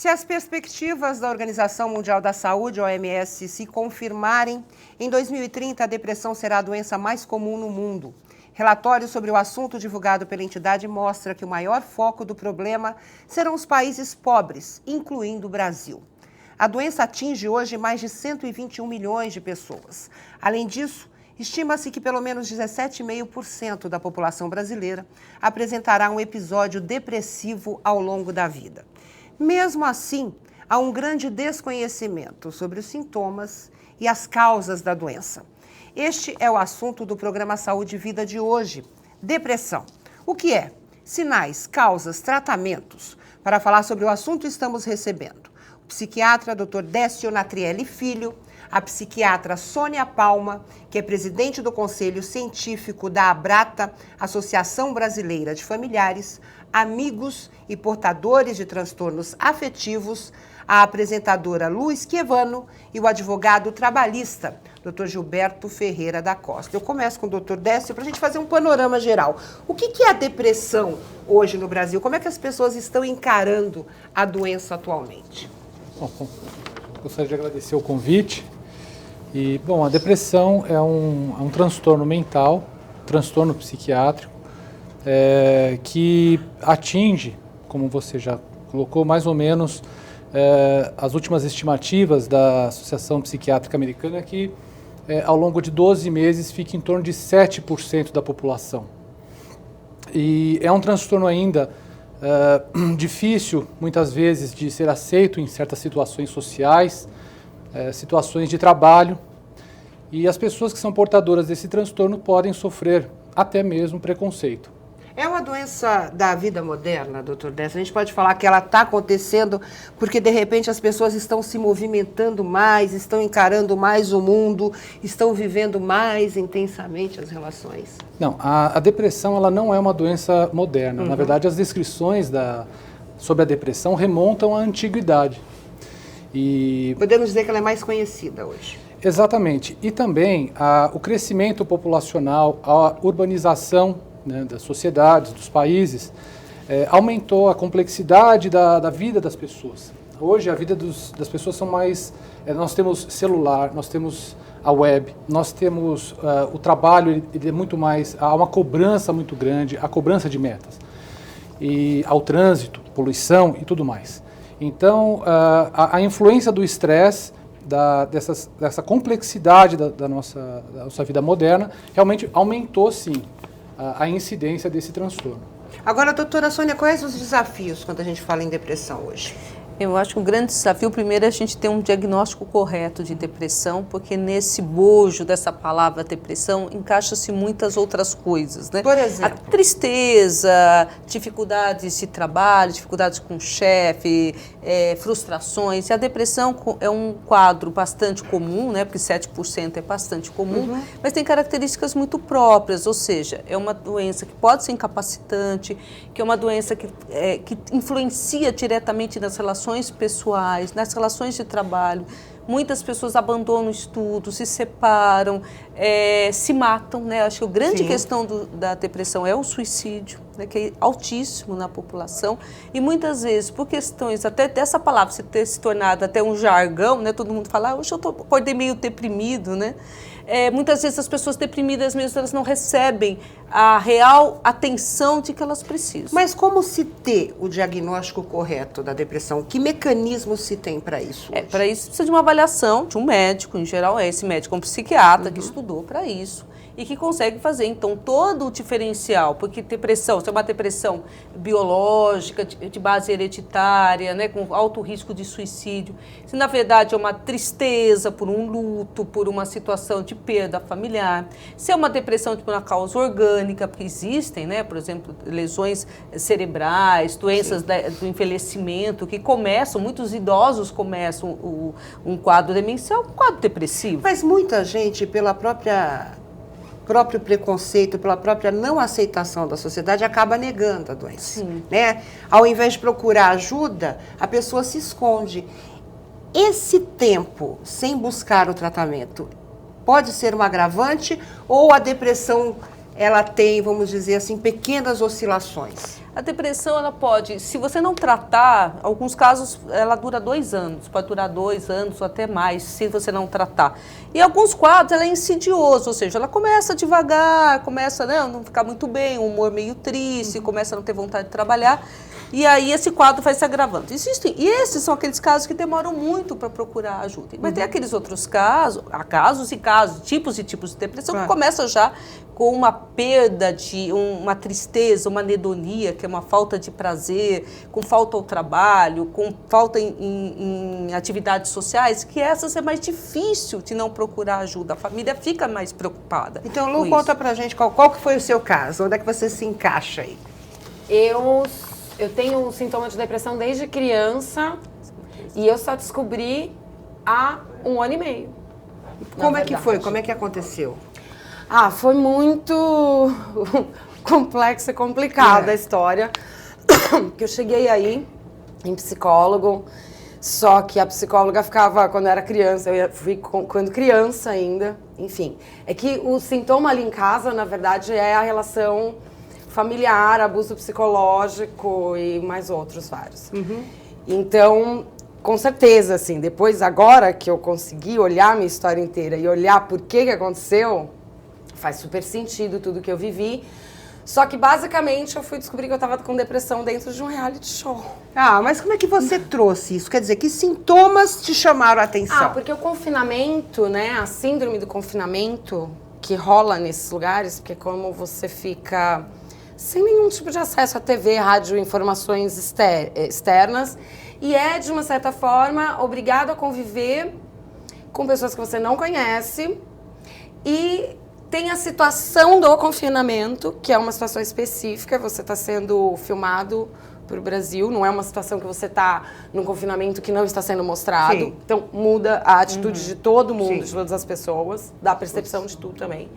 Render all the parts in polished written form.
Se as perspectivas da Organização Mundial da Saúde, OMS, se confirmarem, em 2030 a depressão será a doença mais comum no mundo. Relatório sobre o assunto divulgado pela entidade mostra que o maior foco do problema serão os países pobres, incluindo o Brasil. A doença atinge hoje mais de 121 milhões de pessoas. Além disso, estima-se que pelo menos 17,5% da população brasileira apresentará um episódio depressivo ao longo da vida. Mesmo assim, há um grande desconhecimento sobre os sintomas e as causas da doença. Este é o assunto do programa Saúde e Vida de hoje. Depressão. O que é? Sinais, causas, tratamentos. Para falar sobre o assunto, estamos recebendo o psiquiatra Dr. Décio Natrielli Filho, a psiquiatra Sônia Palma, que é presidente do Conselho Científico da ABRATA, Associação Brasileira de Familiares, Amigos e Portadores de Transtornos Afetivos, a apresentadora Lu Esquiavano e o advogado trabalhista, Dr. Gilberto Ferreira da Costa. Eu começo com o Dr. Décio para a gente fazer um panorama geral. O que é a depressão hoje no Brasil? Como é que as pessoas estão encarando a doença atualmente? Bom, gostaria de agradecer o convite. E, bom, a depressão é um transtorno mental, transtorno psiquiátrico, que atinge, como você já colocou, mais ou menos as últimas estimativas da Associação Psiquiátrica Americana, que ao longo de 12 meses fica em torno de 7% da população. E é um transtorno ainda difícil, muitas vezes, de ser aceito em certas situações sociais, situações de trabalho, e as pessoas que são portadoras desse transtorno podem sofrer até mesmo preconceito. É uma doença da vida moderna, doutor Décio? A gente pode falar que ela está acontecendo porque, de repente, as pessoas estão se movimentando mais, estão encarando mais o mundo, estão vivendo mais intensamente as relações? Não, a depressão ela não é uma doença moderna. Na verdade, as descrições sobre a depressão remontam à antiguidade. E podemos dizer que ela é mais conhecida hoje. Exatamente. E também o crescimento populacional, a urbanização, né, das sociedades, dos países, aumentou a complexidade da vida das pessoas. Hoje a vida das pessoas são mais... nós temos celular, nós temos a web, nós temos o trabalho, ele é muito mais... Há uma cobrança muito grande, a cobrança de metas. E ao trânsito, poluição e tudo mais. Então, a influência do estresse, dessa complexidade da nossa vida moderna, realmente aumentou, sim, a incidência desse transtorno. Agora, doutora Sônia, quais os desafios quando a gente fala em depressão hoje? Eu acho que o grande desafio, primeiro, é a gente ter um diagnóstico correto de depressão, porque nesse bojo dessa palavra depressão encaixa-se muitas outras coisas, né? Por exemplo? A tristeza, dificuldades de trabalho, dificuldades com o chefe, frustrações. E a depressão é um quadro bastante comum, né? Porque 7% é bastante comum, mas tem características muito próprias, ou seja, é uma doença que pode ser incapacitante, que é uma doença que influencia diretamente nas relações pessoais, nas relações de trabalho. Muitas pessoas abandonam o estudo, se separam, se matam, né? Acho que a grande questão da depressão é o suicídio, né? Que é altíssimo na população. E muitas vezes, por questões até dessa palavra ter se tornado até um jargão, né? Todo mundo fala, hoje eu acordei meio deprimido, né? Muitas vezes as pessoas deprimidas mesmo, elas não recebem a real atenção de que elas precisam. Mas como se ter o diagnóstico correto da depressão? Que mecanismo se tem para isso? Para isso precisa de uma avaliação de um médico, em geral esse médico é um psiquiatra que estudou para isso e que consegue fazer, então, todo o diferencial, porque depressão, se é uma depressão biológica, de base hereditária, né, com alto risco de suicídio, se na verdade é uma tristeza por um luto, por uma situação de perda familiar, se é uma depressão por uma causa orgânica, porque existem, né, por exemplo, lesões cerebrais, doenças do envelhecimento, que começam, muitos idosos começam um quadro demencial, um quadro depressivo. Mas muita gente, pela próprio preconceito, pela própria não aceitação da sociedade, acaba negando a doença, né? Ao invés de procurar ajuda, a pessoa se esconde. Esse tempo sem buscar o tratamento pode ser um agravante ou a depressão ela tem, vamos dizer assim, pequenas oscilações? A depressão, ela pode, se você não tratar, alguns casos ela dura 2 anos, pode durar 2 anos ou até mais, se você não tratar. E alguns quadros ela é insidioso, ou seja, ela começa devagar, começa a não ficar muito bem, um humor meio triste, começa a não ter vontade de trabalhar, e aí esse quadro vai se agravando. Existem, e esses são aqueles casos que demoram muito para procurar ajuda. Mas tem aqueles outros casos, há casos e casos, tipos e tipos de depressão, que começa já com uma perda, uma tristeza, uma anedonia, que é uma falta de prazer, com falta ao trabalho, com falta em atividades sociais, que essas é mais difícil de não procurar ajuda. A família fica mais preocupada. Então, Lu, conta pra gente qual que foi o seu caso, onde é que você se encaixa aí? Eu tenho sintoma de depressão desde criança e eu só descobri há 1 ano e meio. Como é que foi? Como é que aconteceu? Foi muito complexa e complicada a história. Que eu cheguei aí em psicólogo, só que a psicóloga ficava quando eu era criança, fui quando criança ainda, enfim. É que o sintoma ali em casa, na verdade, é a relação familiar, abuso psicológico e mais outros vários. Então, com certeza, assim, depois, agora que eu consegui olhar minha história inteira e olhar por que aconteceu, faz super sentido tudo que eu vivi. Só que, basicamente, eu fui descobrir que eu estava com depressão dentro de um reality show. Mas como é que você trouxe isso? Quer dizer, que sintomas te chamaram a atenção? Porque o confinamento, né, a síndrome do confinamento que rola nesses lugares, porque como você fica sem nenhum tipo de acesso à TV, rádio, informações externas, e é, de uma certa forma, obrigado a conviver com pessoas que você não conhece, e tem a situação do confinamento, que é uma situação específica, você está sendo filmado para o Brasil, não é uma situação que você está num confinamento que não está sendo mostrado. Sim. Então muda a atitude de todo mundo, de todas as pessoas, da percepção de tudo também.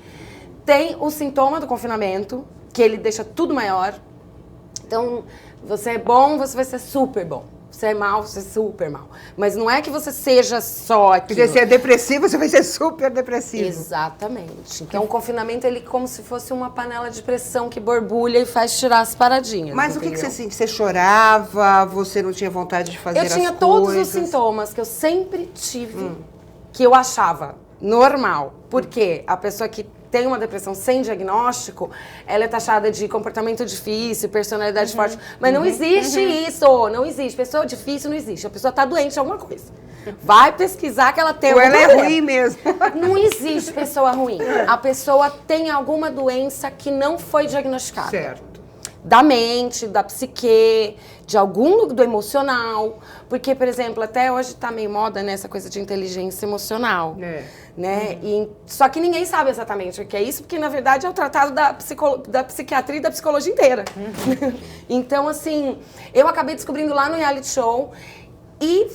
Tem o sintoma do confinamento, que ele deixa tudo maior. Então, você é bom, você vai ser super bom. Você é mal, você é super mal. Mas não é que você seja só aquilo. Porque se é depressivo, você vai ser super depressivo. Exatamente. Então, o confinamento, ele é como se fosse uma panela de pressão que borbulha e faz tirar as paradinhas. Mas entendeu? O que você sentia? Você chorava? Você não tinha vontade de fazer as coisas? Eu tinha todos os sintomas que eu sempre tive, que eu achava normal. Porque a pessoa que tem uma depressão sem diagnóstico, ela é taxada de comportamento difícil, personalidade forte. Mas não existe isso, não existe. Pessoa difícil não existe. A pessoa está doente de alguma coisa. Vai pesquisar que ela tem alguma coisa. Ou ela é ruim mesmo. Não existe pessoa ruim. A pessoa tem alguma doença que não foi diagnosticada. Certo. Da mente, da psique, de algum do emocional. Porque, por exemplo, até hoje tá meio moda, né, essa coisa de inteligência emocional. Né? Só que ninguém sabe exatamente o que é isso, porque, na verdade, é o tratado da psiquiatria e da psicologia inteira. Então, assim, eu acabei descobrindo lá no reality show e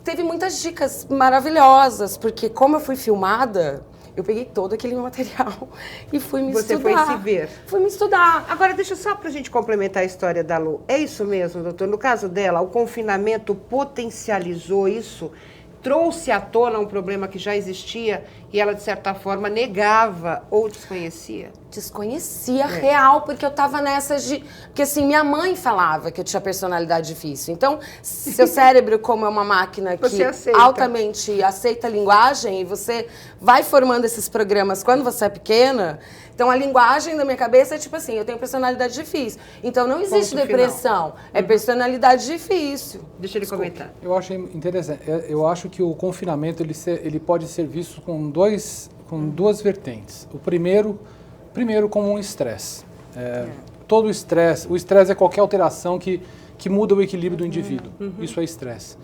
teve muitas dicas maravilhosas, porque como eu fui filmada, eu peguei todo aquele meu material e fui me estudar. Você foi se ver. Fui me estudar. Agora, deixa só pra gente complementar a história da Lu. É isso mesmo, doutor? No caso dela, o confinamento potencializou isso? Trouxe à tona um problema que já existia e ela, de certa forma, negava ou desconhecia? Desconhecia real, porque eu tava nessa de... Porque, assim, minha mãe falava que eu tinha personalidade difícil. Então, seu cérebro, como é uma máquina que altamente aceita a linguagem, e você vai formando esses programas quando você é pequena, então a linguagem da minha cabeça é tipo assim, eu tenho personalidade difícil. Então, não existe depressão, é personalidade difícil. Deixa ele comentar. Eu acho interessante. Eu acho que o confinamento ele pode ser visto com duas vertentes. O primeiro como um estresse. Todo o estresse é qualquer alteração que muda o equilíbrio do indivíduo. Isso é estresse.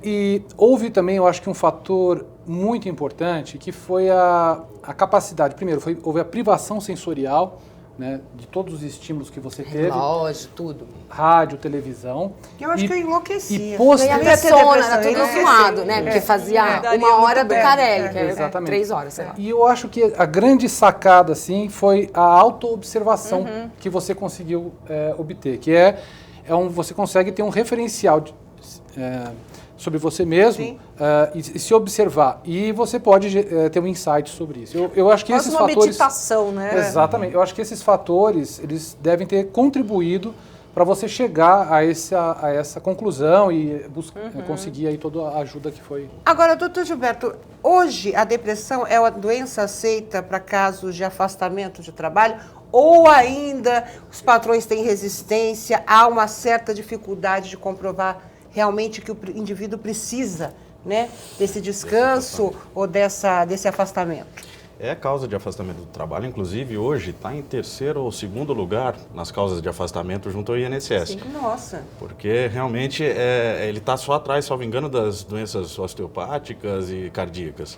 E houve também, eu acho que um fator muito importante, que foi a capacidade. Primeiro, houve a privação sensorial, né, de todos os estímulos que você teve. Relógio, tudo. Rádio, televisão. Eu acho que eu enlouquecia. E posteriormente... Era tudo zoado, né? Porque fazia 1 hora do Carelli, que é 3 horas, sei lá. E eu acho que a grande sacada, assim, foi a autoobservação que você conseguiu obter, que você consegue ter um referencial sobre você mesmo e se observar. E você pode ter um insight sobre isso. Eu acho que esses fatores... uma meditação, né? Exatamente. Eu acho que esses fatores, eles devem ter contribuído para você chegar a essa conclusão e conseguir aí toda a ajuda que foi... Agora, doutor Gilberto, hoje a depressão é uma doença aceita para casos de afastamento de trabalho ou ainda os patrões têm resistência, há uma certa dificuldade de comprovar realmente que o indivíduo precisa, né, desse descanso ou desse afastamento? É causa de afastamento do trabalho, inclusive hoje está em terceiro ou segundo lugar nas causas de afastamento junto ao INSS. Sim, nossa. Porque realmente ele está só atrás, salvo engano, das doenças osteopáticas e cardíacas.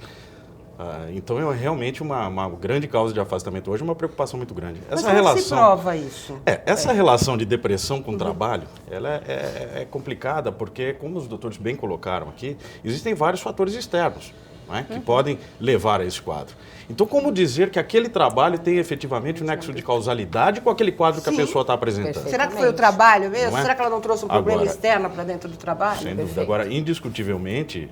Então é realmente uma grande causa de afastamento hoje, uma preocupação muito grande. Mas como se prova isso? Essa relação de depressão com o trabalho, ela é complicada porque, como os doutores bem colocaram aqui, existem vários fatores externos, né, que podem levar a esse quadro. Então, como dizer que aquele trabalho tem efetivamente um nexo de causalidade com aquele quadro que a pessoa está apresentando? Será que foi o trabalho mesmo? Não é? Será que ela não trouxe um problema Agora, externo para dentro do trabalho? Sem dúvida. Agora, indiscutivelmente,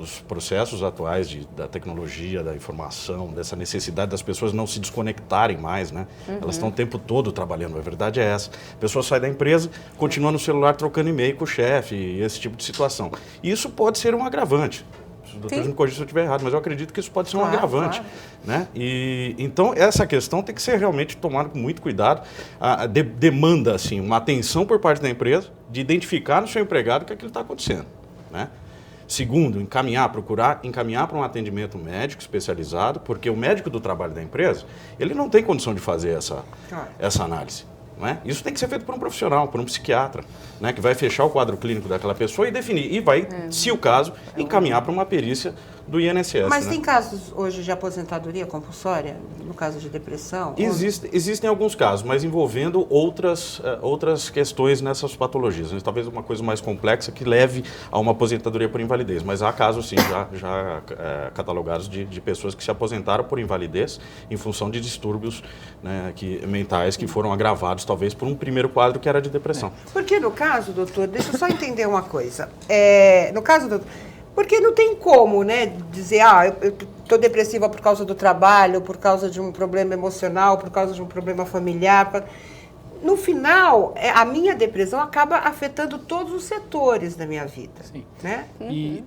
os processos atuais da tecnologia, da informação, dessa necessidade das pessoas não se desconectarem mais, né? Elas estão o tempo todo trabalhando, a verdade é essa. A pessoa sai da empresa, continua no celular trocando e-mail com o chefe, e esse tipo de situação. E isso pode ser um agravante. Os doutores me corrigem se eu estiver errado, mas eu acredito que isso pode ser um agravante. Né? Então, essa questão tem que ser realmente tomada com muito cuidado. Demanda assim, uma atenção por parte da empresa de identificar no seu empregado o que aquilo está acontecendo. Né? Segundo, procurar encaminhar para um atendimento médico especializado, porque o médico do trabalho da empresa, ele não tem condição de fazer essa análise. Não é? Isso tem que ser feito por um profissional, por um psiquiatra, né, que vai fechar o quadro clínico daquela pessoa e definir, e vai, se o caso, encaminhar para uma perícia do INSS. Mas né? tem casos hoje de aposentadoria compulsória, no caso de depressão? Existem alguns casos, mas envolvendo outras questões nessas patologias. Talvez uma coisa mais complexa que leve a uma aposentadoria por invalidez. Mas há casos, sim, já catalogados de pessoas que se aposentaram por invalidez em função de distúrbios, né, mentais que foram agravados, talvez, por um primeiro quadro que era de depressão. Porque no caso, doutor, deixa eu só entender uma coisa. No caso, doutor, porque não tem como, né, dizer, eu estou depressiva por causa do trabalho, por causa de um problema emocional, por causa de um problema familiar. No final, a minha depressão acaba afetando todos os setores da minha vida. Sim. Né? E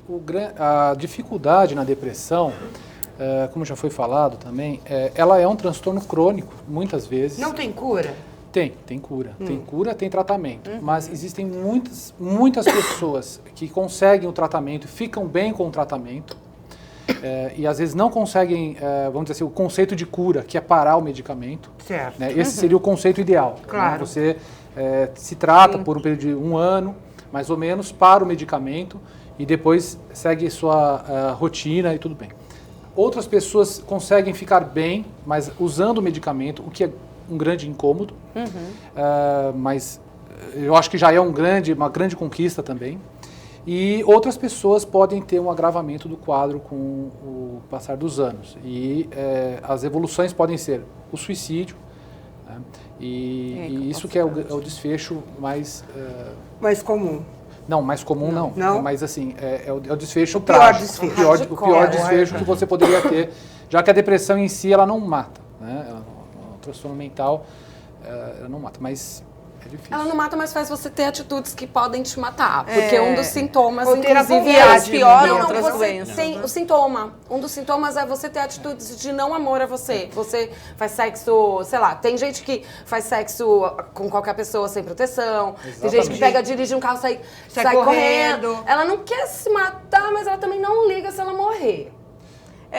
a dificuldade na depressão, como já foi falado também, ela é um transtorno crônico, muitas vezes. Não tem cura? Tem cura. Tem cura, tem tratamento. Mas existem muitas pessoas que conseguem o tratamento, ficam bem com o tratamento, e às vezes não conseguem, vamos dizer assim, o conceito de cura, que é parar o medicamento. Certo. Né? Esse seria o conceito ideal. Claro. Né? Você se trata por um período de 1 ano, mais ou menos, para o medicamento e depois segue sua rotina e tudo bem. Outras pessoas conseguem ficar bem, mas usando o medicamento, o que é um grande incômodo, mas eu acho que já é uma grande conquista também. E outras pessoas podem ter um agravamento do quadro com o passar dos anos. E as evoluções podem ser o suicídio, né? E isso que é o desfecho mais... Mais comum. Não, mais comum não. Mas assim, é o desfecho trágico. O pior desfecho que você poderia ter, já que a depressão em si, ela não mata, né? O transtorno mental, ela não mata, mas é difícil. Ela não mata, mas faz você ter atitudes que podem te matar. Porque um dos sintomas, Ou ter a inclusive, vontade, pioram outras você doenças. tem o sintoma. Um dos sintomas é você ter atitudes de não amor a você. Você faz sexo, sei lá, tem gente que faz sexo com qualquer pessoa sem proteção. Exatamente. Tem gente que dirige um carro, sai correndo. Ela não quer se matar, mas ela também não liga se ela morrer.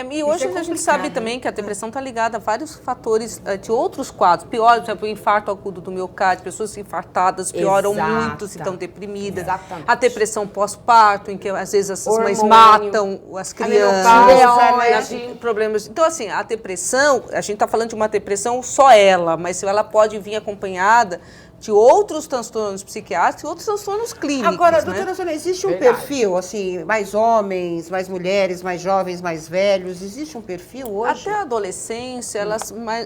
E hoje a gente sabe também que a depressão está ligada a vários fatores de outros quadros piores, por exemplo, o infarto agudo do miocárdio, pessoas infartadas pioram muito se estão deprimidas. Exatamente. A depressão pós-parto, em que às vezes as mães Hormônio, matam as crianças, menopausa, problemas. Então, assim, a depressão, a gente está falando de uma depressão só ela, mas ela pode vir acompanhada de outros transtornos psiquiátricos e outros transtornos clínicos. Agora, né? doutora Sônia, existe um Verdade. perfil, assim, mais homens, mais mulheres, mais jovens, mais velhos? Existe um perfil hoje? Até a adolescência,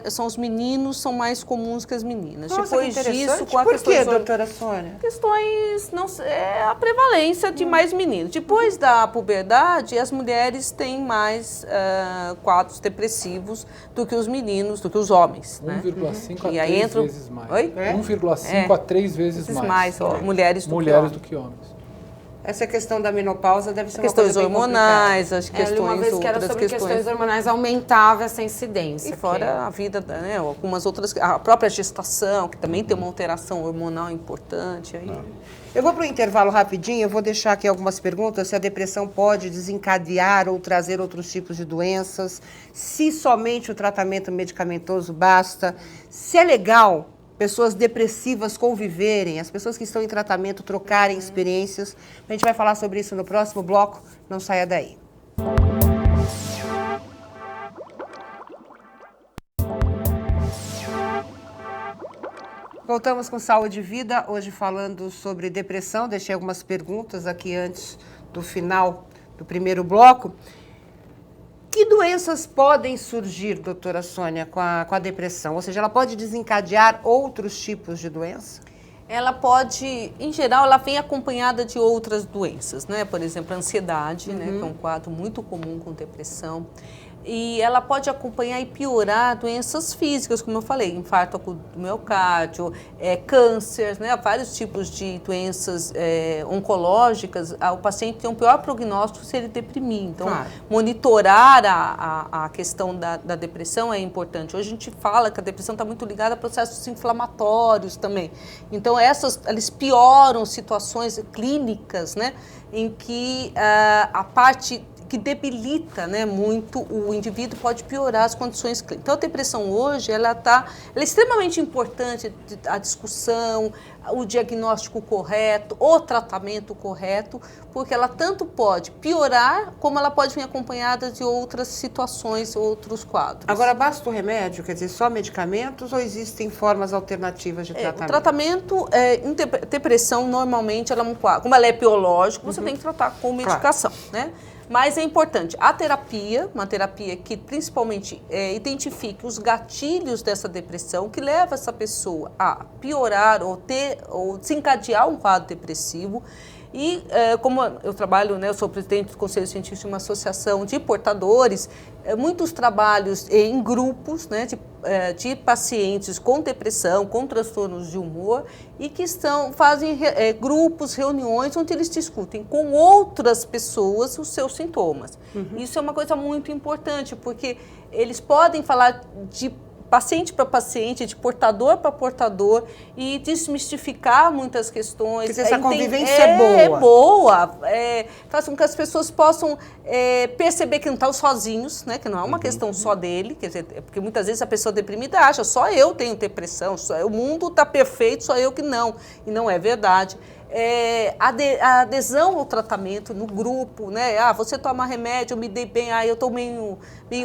são os meninos são mais comuns que as meninas. Nossa, Depois que disso, interessante. com a Por quê, questão doutora Sônia? questões, não sei, a prevalência de mais meninos. Depois da puberdade, as mulheres têm mais quadros depressivos do que os meninos, do que os homens. Né? 1,5 a E aí 3 entra- vezes mais. Oi? 1,5 a 3 vezes mais. Mulheres do que Mulheres homens. do que homens. Essa questão da menopausa deve ser Questões uma coisa bem hormonais, as Eu li questões uma vez que era outras sobre questões. questões hormonais, aumentava essa incidência. E fora a vida, né, algumas outras, a própria gestação, que também tem uma alteração hormonal importante. Aí. Eu vou para o intervalo rapidinho, eu vou deixar aqui algumas perguntas, se a depressão pode desencadear ou trazer outros tipos de doenças, se somente o tratamento medicamentoso basta, se é legal pessoas depressivas conviverem, as pessoas que estão em tratamento trocarem experiências. A gente vai falar sobre isso no próximo bloco, não saia daí. Voltamos com Saúde e Vida, hoje falando sobre depressão. Deixei algumas perguntas aqui antes do final do primeiro bloco. Que doenças podem surgir, doutora Sônia, com a depressão? Ou seja, ela pode desencadear outros tipos de doença? Ela pode, em geral, ela vem acompanhada de outras doenças, né? Por exemplo, a ansiedade, né? Que é um quadro muito comum com depressão. E ela pode acompanhar e piorar doenças físicas, como eu falei, infarto do miocárdio, câncer, né? Vários tipos de doenças oncológicas. O paciente tem um pior prognóstico se ele deprimir. Então, Claro. monitorar a questão da depressão é importante. Hoje a gente fala que a depressão está muito ligada a processos inflamatórios também. Então, eles pioram situações clínicas, né? Em que a parte que debilita, né, muito o indivíduo, pode piorar as condições clínicas. Então, a depressão hoje, ela é extremamente importante, a discussão, o diagnóstico correto, o tratamento correto, porque ela tanto pode piorar, como ela pode vir acompanhada de outras situações, outros quadros. Agora, basta o remédio? Quer dizer, só medicamentos ou existem formas alternativas de tratamento? O tratamento, em depressão, normalmente, ela é um quadro. Como ela é biológico, você tem que tratar com medicação, né? Mas é importante a terapia, uma terapia que principalmente identifique os gatilhos dessa depressão, que leva essa pessoa a piorar ou desencadear um quadro depressivo. E como eu trabalho, né, eu sou presidente do Conselho Científico de uma associação de portadores, muitos trabalhos em grupos, né, de pacientes com depressão, com transtornos de humor, e que fazem grupos, reuniões, onde eles discutem com outras pessoas os seus sintomas. Isso é uma coisa muito importante, porque eles podem falar de paciente para paciente, de portador para portador, e desmistificar muitas questões. Quer dizer, essa convivência é boa. É boa. Faz com que as pessoas possam perceber que não estão sozinhos, né? Que não é uma questão só dele, quer dizer, porque muitas vezes a pessoa deprimida acha só eu tenho depressão, o mundo está perfeito, só eu que não. E não é verdade. A adesão ao tratamento no grupo, né? Você toma remédio, eu me dei bem, eu estou meio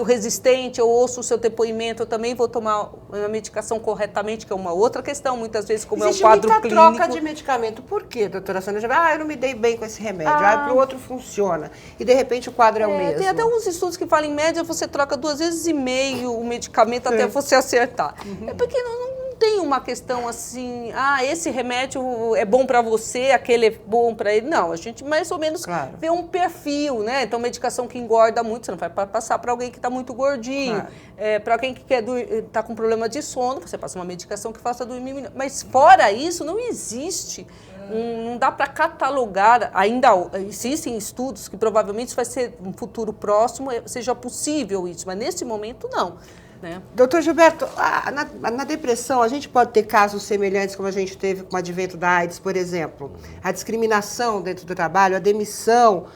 resistente, eu ouço o seu depoimento, eu também vou tomar a medicação corretamente, que é uma outra questão, muitas vezes, como Existe é um quadro muita clínico. troca de medicamento. Por quê, doutora Sônia? Eu não me dei bem com esse remédio. Para o outro funciona. E, de repente, o quadro é o mesmo. Tem até uns estudos que falam, em média, você troca 2,5 vezes o medicamento até você acertar. É porque não tem uma questão assim, esse remédio é bom para você, aquele é bom para ele. Não, a gente mais ou menos vê um perfil, né? Então, medicação que engorda muito, você não vai passar para alguém que está muito gordinho. Para alguém que está com problema de sono, você passa uma medicação que faça dormir melhor. Mas fora isso, não existe. Não dá para catalogar, ainda existem estudos que provavelmente isso vai ser um futuro próximo, seja possível isso, mas nesse momento não. Né? Doutor Gilberto, na depressão a gente pode ter casos semelhantes como a gente teve com o advento da AIDS, por exemplo. A discriminação dentro do trabalho, a demissão,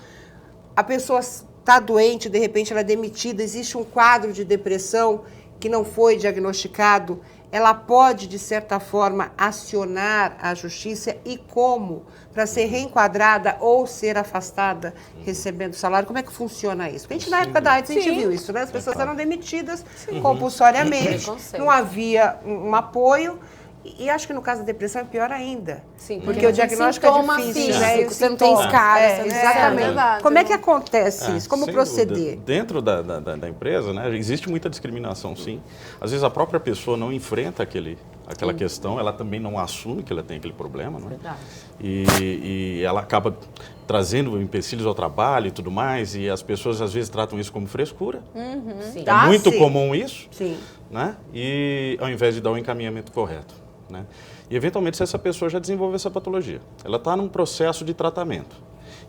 a pessoa está doente, de repente ela é demitida, existe um quadro de depressão que não foi diagnosticado, ela pode, de certa forma, acionar a justiça e como? Para ser reenquadrada ou ser afastada recebendo salário? Como é que funciona isso? Porque na época da AIDS a gente viu isso, né? As pessoas eram demitidas compulsoriamente, não havia um apoio E acho que no caso da depressão é pior ainda. Sim, porque o diagnóstico sintoma é difícil, físico, né? E os você não tem sintomas. escala, É, você não exatamente. É verdade, Como é que acontece isso? Como sem proceder? dúvida. Dentro da empresa, né, existe muita discriminação, sim. Às vezes a própria pessoa não enfrenta aquela questão, ela também não assume que ela tem aquele problema, né? Verdade. E ela acaba trazendo empecilhos ao trabalho e tudo mais, e as pessoas às vezes tratam isso como frescura. Sim. É muito sim. comum isso, Sim. né? E ao invés de dar o encaminhamento correto, né? E eventualmente se essa pessoa já desenvolveu essa patologia, ela está num processo de tratamento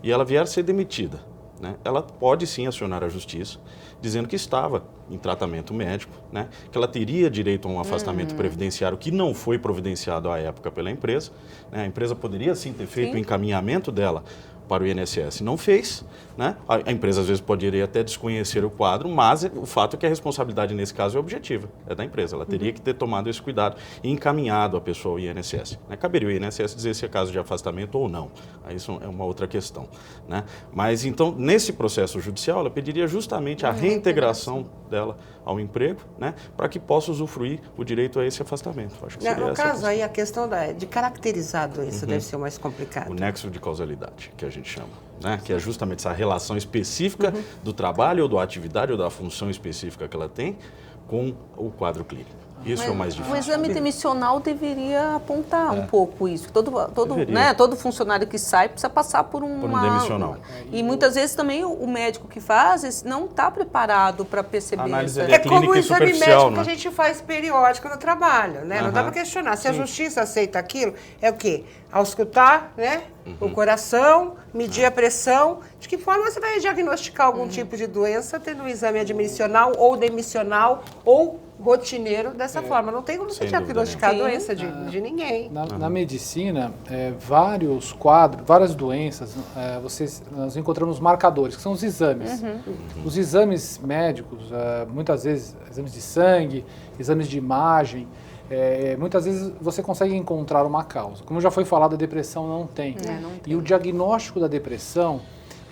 e ela vier a ser demitida, né? Ela pode sim acionar a justiça dizendo que estava em tratamento médico, né? Que ela teria direito a um afastamento previdenciário que não foi providenciado à época pela empresa, né? A empresa poderia sim ter feito o encaminhamento dela para o INSS, não fez, né? A empresa às vezes poderia até desconhecer o quadro, mas o fato é que a responsabilidade nesse caso é objetiva, é da empresa. Ela teria que ter tomado esse cuidado e encaminhado a pessoa ao INSS, né? Caberia o INSS dizer se é caso de afastamento ou não. Aí isso é uma outra questão, né? Mas então, nesse processo judicial, ela pediria justamente a reintegração dela ao emprego, né? Para que possa usufruir o direito a esse afastamento. Acho que seria No essa caso questão. aí, a questão de caracterizar a doença deve ser o mais complicado. O nexo de causalidade, que a gente chama, né? Que é justamente essa relação específica do trabalho ou da atividade ou da função específica que ela tem com o quadro clínico. Isso é o mais difícil. O exame demissional deveria apontar um pouco isso. Deveria. Né, todo funcionário que sai precisa passar por um demissional. E muitas vezes também o médico que faz não está preparado para perceber A análise isso. é É como clínica o e exame superficial, médico que a né? gente faz periódico no trabalho, né? Não dá Aham. para questionar. Se a justiça aceita aquilo, é o quê? Auscultar, né? O coração, medir a pressão. De que forma você vai diagnosticar algum tipo de doença tendo um exame admissional ou demissional ou rotineiro dessa forma? Não tem como você Sem dúvida diagnosticar a nenhuma. doença de ninguém. Na medicina, vários quadros, várias doenças, nós encontramos marcadores, que são os exames. Os exames médicos, muitas vezes, exames de sangue, exames de imagem, muitas vezes você consegue encontrar uma causa. Como já foi falado, a depressão não tem. E o diagnóstico da depressão,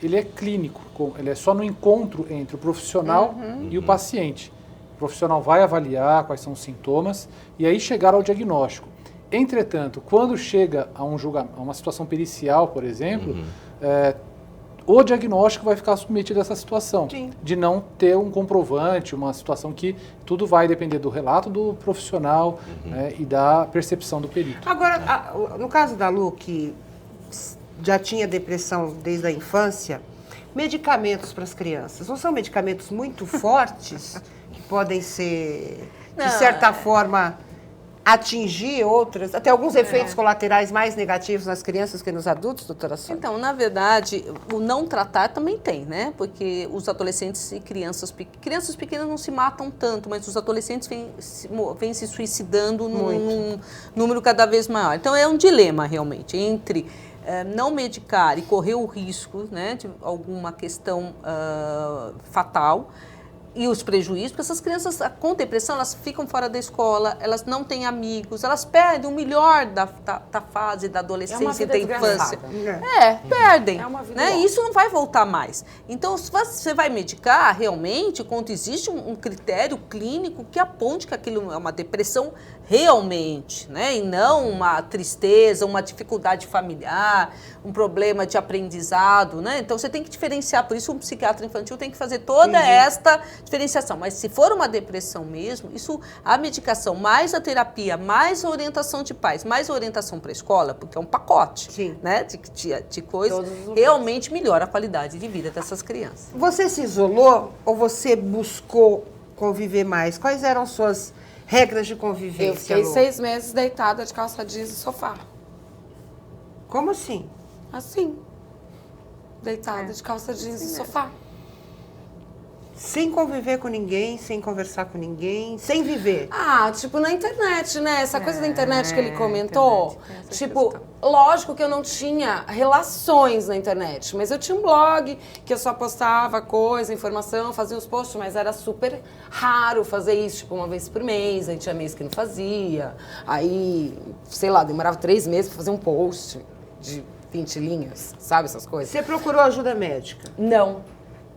ele é clínico, ele é só no encontro entre o profissional e o paciente. O profissional vai avaliar quais são os sintomas e aí chegar ao diagnóstico. Entretanto, quando chega a uma situação pericial, por exemplo, o diagnóstico vai ficar submetido a essa situação, de não ter um comprovante, uma situação que tudo vai depender do relato do profissional, né, e da percepção do perito. Agora, no caso da Lu, que já tinha depressão desde a infância, medicamentos para as crianças, não são medicamentos muito fortes que podem ser, de certa forma, atingir outras, até alguns efeitos colaterais mais negativos nas crianças que nos adultos, doutora Sônia? Então, na verdade, o não tratar também tem, né? Porque os adolescentes e crianças pequenas não se matam tanto, mas os adolescentes vêm se suicidando num número cada vez maior. Então, é um dilema, realmente, entre não medicar e correr o risco, né, de alguma questão fatal, e os prejuízos, porque essas crianças com depressão, elas ficam fora da escola, elas não têm amigos, elas perdem o melhor da fase da adolescência e da infância. Perdem. É uma vida né? longa. E isso não vai voltar mais. Então, se você vai medicar, realmente, quando existe um critério clínico que aponte que aquilo é uma depressão realmente, né? E não uma tristeza, uma dificuldade familiar, um problema de aprendizado, né? Então, você tem que diferenciar, por isso um psiquiatra infantil tem que fazer toda esta diferenciação. Mas se for uma depressão mesmo, a medicação mais a terapia, mais a orientação de pais, mais a orientação para a escola, porque é um pacote, né, de coisas, realmente melhora a qualidade de vida dessas crianças. Você se isolou ou você buscou conviver mais? Quais eram suas regras de convivência, Eu fiquei Lu? 6 meses deitada de calça jeans no sofá. Como assim? Assim. Deitada de calça jeans no sofá. Sem conviver com ninguém, sem conversar com ninguém, sem viver. Ah, tipo, na internet, né? Essa coisa da internet que ele comentou. Tipo, lógico que eu não tinha relações na internet, mas eu tinha um blog que eu só postava coisa, informação, fazia os posts, mas era super raro fazer isso, tipo, uma vez por mês, aí tinha mês que não fazia. Aí, sei lá, demorava 3 meses pra fazer um post de 20 linhas, sabe essas coisas? Você procurou ajuda médica? Não.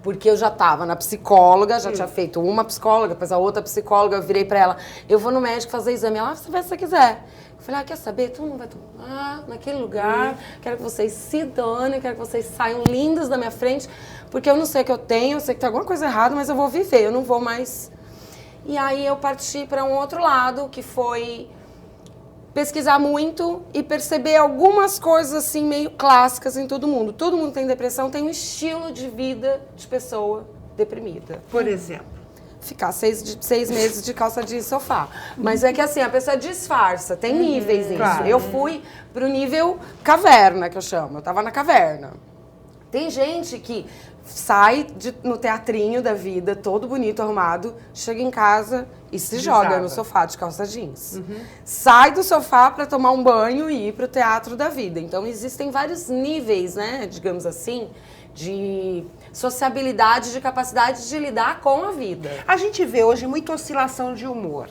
Porque eu já estava na psicóloga, já tinha feito uma psicóloga, depois a outra psicóloga, eu virei para ela, eu vou no médico fazer exame. Ela, se você quiser. Eu falei, quer saber? Tu não vai tomar naquele lugar, quero que vocês se danem, quero que vocês saiam lindas da minha frente, porque eu não sei o que eu tenho, eu sei que tem alguma coisa errada, mas eu vou viver, eu não vou mais... E aí eu parti para um outro lado, que foi pesquisar muito e perceber algumas coisas assim meio clássicas em todo mundo. Todo mundo tem depressão, tem um estilo de vida de pessoa deprimida. Por exemplo. Ficar 6 meses de calça de sofá. Mas é que assim, a pessoa disfarça, tem níveis nisso. Claro. Eu fui pro nível caverna, que eu chamo. Eu tava na caverna. Tem gente que sai no teatrinho da vida, todo bonito, arrumado, chega em casa e se joga no sofá de calça jeans. Sai do sofá para tomar um banho e ir pro teatro da vida. Então existem vários níveis, né, digamos assim, de sociabilidade, de capacidade de lidar com a vida. A gente vê hoje muita oscilação de humor.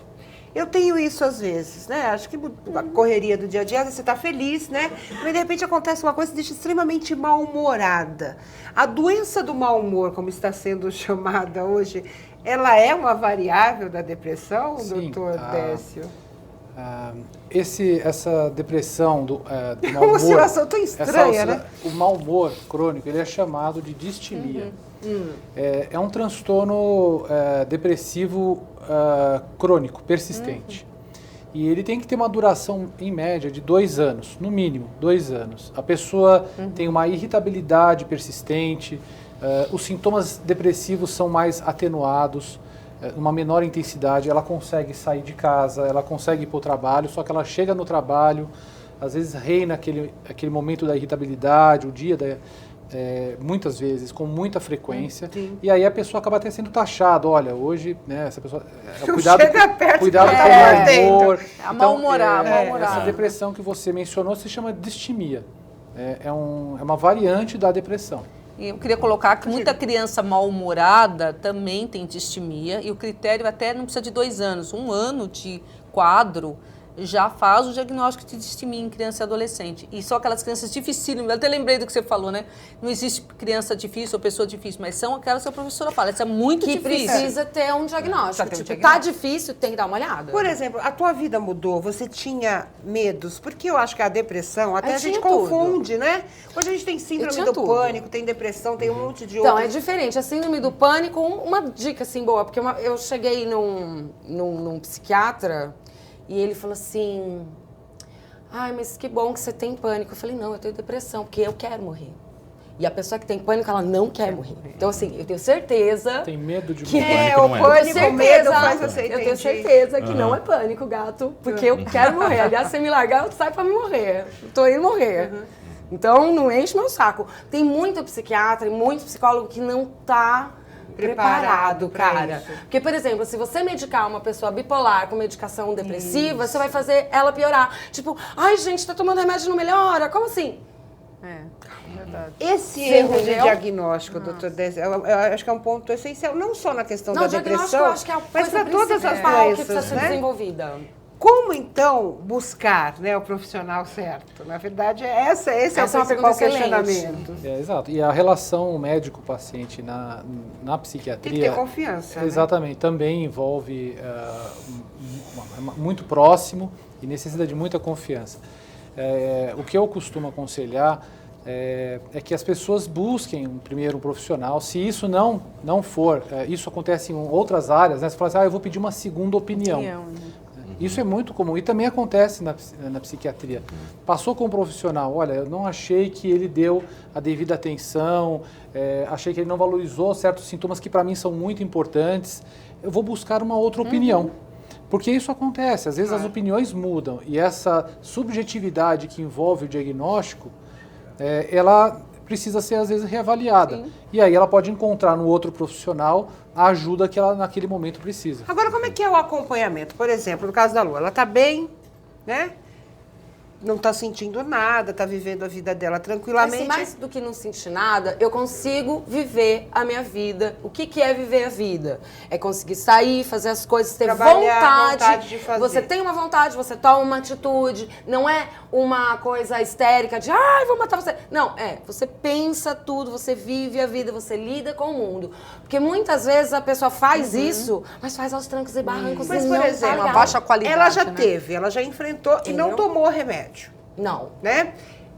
Eu tenho isso às vezes, né? Acho que a correria do dia a dia, você está feliz, né? Mas de repente acontece uma coisa que te deixa extremamente mal-humorada. A doença do mau humor, como está sendo chamada hoje, ela é uma variável da depressão, Sim, doutor Décio? Essa depressão do É mau uma humor, oscilação tão estranha, né? O mau humor crônico, ele é chamado de distimia. É um transtorno depressivo crônico, persistente. E ele tem que ter uma duração, em média, de 2 anos, no mínimo, 2 anos. A pessoa tem uma irritabilidade persistente, os sintomas depressivos são mais atenuados, uma menor intensidade, ela consegue sair de casa, ela consegue ir para o trabalho, só que ela chega no trabalho, às vezes reina aquele momento da irritabilidade, o dia muitas vezes, com muita frequência, e aí a pessoa acaba até sendo taxada, olha, hoje, né, essa pessoa... Chega perto, cuidado com tá o humor. Mal-humorado, Essa depressão que você mencionou se chama distimia. É uma variante da depressão. E eu queria colocar que muita criança mal-humorada também tem distimia, e o critério até não precisa de 2 anos, 1 ano de quadro já faz o diagnóstico de distimia em criança e adolescente. E só aquelas crianças dificílimas, eu até lembrei do que você falou, né? Não existe criança difícil ou pessoa difícil, mas são aquelas que a professora fala, essa é muito Que difícil. precisa ter um diagnóstico. Precisa ter um Tipo, tá diagnóstico. difícil, tem que dar uma olhada. Por exemplo, a tua vida mudou, você tinha medos, porque eu acho que a depressão, até Eu a gente tinha tudo. confunde, né? Hoje a gente tem síndrome tinha do tudo. pânico, tem depressão, tem um monte de Então, outros. é diferente. A síndrome do pânico, uma dica assim boa, porque eu cheguei num psiquiatra e ele falou assim: ai, mas que bom que você tem pânico. Eu falei, não, eu tenho depressão, porque eu quero morrer. E a pessoa que tem pânico, ela não quer morrer. Então, assim, eu tenho certeza... Tem medo de que morrer. Pânico o não é. pânico, o medo faz eu você tenho entender. certeza que não é pânico, gato, porque eu quero morrer. Aliás, se você me largar, eu saio pra me morrer. Eu tô indo morrer. Então, não enche meu saco. Tem muito psiquiatra e muito psicólogo que não tá preparado, pra cara. isso. Porque, por exemplo, se você medicar uma pessoa bipolar com medicação depressiva, você vai fazer ela piorar. Tipo, ai, gente, tá tomando remédio e não melhora? Como assim? Verdade. Esse Você erro de entendeu? diagnóstico, doutor Décio, eu acho que é um ponto essencial, não só na questão Não, da o diagnóstico depressão, eu acho que é a mas coisa para todas as principal que precisa doenças, ser né? desenvolvida. Como, então, buscar, né, o profissional certo? Na verdade, esse é o Essa é uma principal pergunta excelente. questionamento. Exato. E a relação médico-paciente na Tem psiquiatria... que ter confiança, né? Exatamente, também envolve muito próximo e necessita de muita confiança. O que eu costumo aconselhar é que as pessoas busquem primeiro um profissional. Se isso não for, isso acontece em outras áreas, né? Você fala assim, eu vou pedir uma segunda opinião. Isso é muito comum e também acontece na psiquiatria. Passou com um profissional, olha, eu não achei que ele deu a devida atenção, achei que ele não valorizou certos sintomas que para mim são muito importantes, eu vou buscar uma outra opinião. Porque isso acontece, às vezes as opiniões mudam e essa subjetividade que envolve o diagnóstico, ela precisa ser às vezes reavaliada. Sim. E aí ela pode encontrar no outro profissional a ajuda que ela naquele momento precisa. Agora, como é que é o acompanhamento? Por exemplo, no caso da Lu, ela está bem, né? não está sentindo nada, está vivendo a vida dela tranquilamente. Assim, mais do que não sentir nada, eu consigo viver a minha vida. O que é viver a vida? É conseguir sair, fazer as coisas, ter vontade de fazer. Você tem uma vontade, você toma uma atitude. Não é uma coisa histérica de, ai, vou matar você. Não, você pensa tudo, você vive a vida, você lida com o mundo. Porque muitas vezes a pessoa faz isso, mas faz aos trancos e barrancos. Mas, e por não exemplo, tá uma baixa qualidade, ela já né? teve, ela já enfrentou e não tomou remédio, Não. né?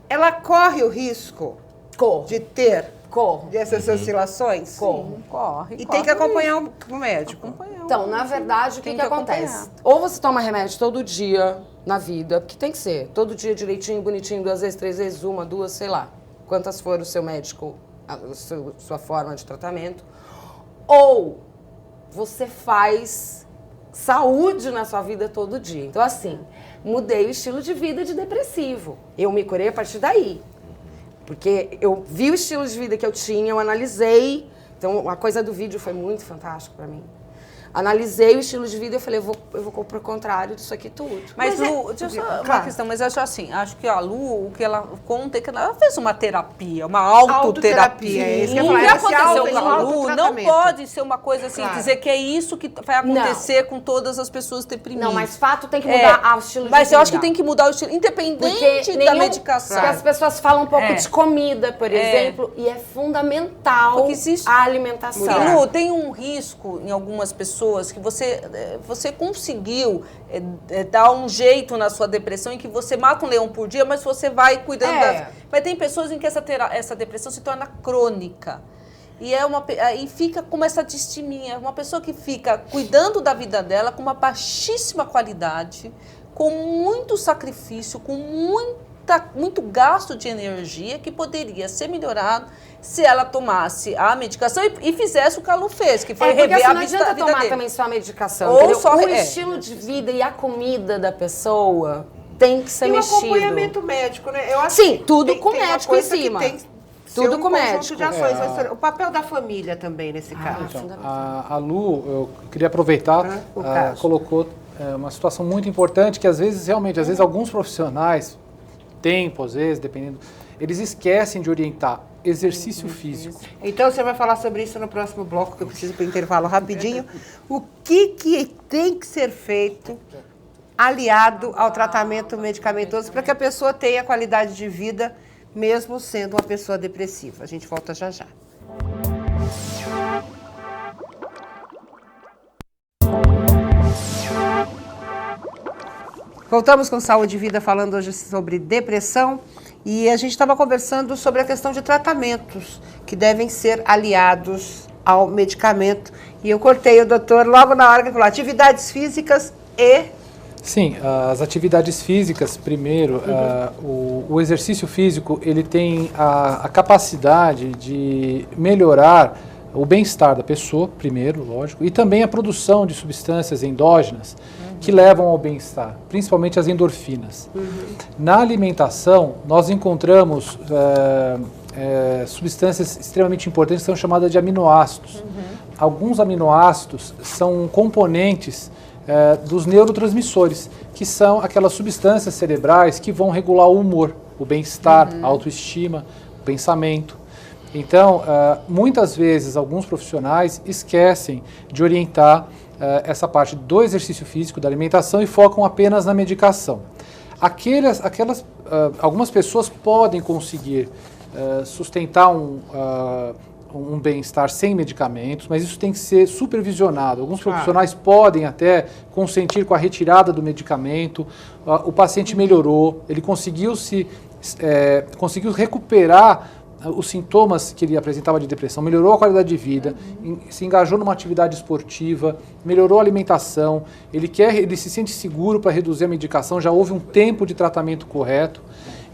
Ela corre o risco Corro. de ter Corro. dessas oscilações? Corro. Corre. E tem que acompanhar o médico. Então, na verdade, o que Tem que acontece? acompanhar. Ou você toma remédio todo dia na vida, porque tem que ser, todo dia direitinho, bonitinho, 2 vezes, 3 vezes, 1, 2, sei lá, quantas for o seu médico, sua forma de tratamento. Ou você faz saúde na sua vida todo dia. Então, assim, mudei o estilo de vida de depressivo. Eu me curei a partir daí. Porque eu vi o estilo de vida que eu tinha, eu analisei. Então, a coisa do vídeo foi muito fantástico pra mim. Analisei o estilo de vida e eu falei, eu vou pro contrário disso aqui tudo. Mas, Lu, deixa eu só uma claro. questão, mas eu acho assim, acho que a Lu, o que ela conta é que ela fez uma terapia, uma autoterapia. É isso que O eu ia que falar, esse aconteceu auto- com a Lu não autotratamento. pode ser uma coisa assim, Claro. dizer que é isso que vai acontecer com todas as pessoas deprimidas. Não, mas fato tem que mudar o estilo de vida. Mas eu acho que tem que mudar o estilo, independente da medicação. Porque as pessoas falam um pouco de comida, por exemplo, e é fundamental Porque existe- a alimentação. Porque, Lu, tem um risco em algumas pessoas que você conseguiu dar um jeito na sua depressão em que você mata um leão por dia, mas você vai cuidando das... Mas tem pessoas em que essa depressão se torna crônica. E fica como essa distiminha. Uma pessoa que fica cuidando da vida dela com uma baixíssima qualidade, com muito sacrifício, com muito gasto de energia que poderia ser melhorado se ela tomasse a medicação e fizesse o que a Lu fez, que foi Porque rever assim, a não vida adianta tomar dele. também só a medicação, Ou entendeu? só- O é. estilo de vida e a comida da pessoa tem que ser E o mexido. acompanhamento médico, né? Eu acho Sim, que tudo com tem uma médico em coisa que cima. tem que ser Tudo um com conjunto médico. de ações. O papel da família também nesse caso. Então, a Lu, eu queria aproveitar, o caso. colocou uma situação muito importante que às vezes, realmente, às vezes alguns profissionais, tempo, às vezes, dependendo, eles esquecem de orientar exercício físico. Então você vai falar sobre isso no próximo bloco, que eu preciso para o intervalo rapidinho. O que tem que ser feito aliado ao tratamento medicamentoso para que a pessoa tenha qualidade de vida, mesmo sendo uma pessoa depressiva? A gente volta já já. Voltamos com Saúde e Vida, falando hoje sobre depressão, e a gente estava conversando sobre a questão de tratamentos que devem ser aliados ao medicamento. E eu cortei o doutor logo na hora que ele falou atividades físicas e... Sim, as atividades físicas, primeiro, o exercício físico, ele tem a capacidade de melhorar o bem-estar da pessoa, primeiro, lógico, e também a produção de substâncias endógenas que levam ao bem-estar, principalmente as endorfinas. Na alimentação, nós encontramos substâncias extremamente importantes que são chamadas de aminoácidos. Alguns aminoácidos são componentes dos neurotransmissores, que são aquelas substâncias cerebrais que vão regular o humor, o bem-estar, a autoestima, o pensamento. Então, muitas vezes, alguns profissionais esquecem de orientar essa parte do exercício físico, da alimentação, e focam apenas na medicação. Algumas pessoas podem conseguir sustentar um bem-estar sem medicamentos, mas isso tem que ser supervisionado. Alguns profissionais podem até consentir com a retirada do medicamento, o paciente melhorou, ele conseguiu recuperar os sintomas que ele apresentava de depressão, melhorou a qualidade de vida, se engajou numa atividade esportiva, melhorou a alimentação, ele se sente seguro para reduzir a medicação, já houve um tempo de tratamento correto,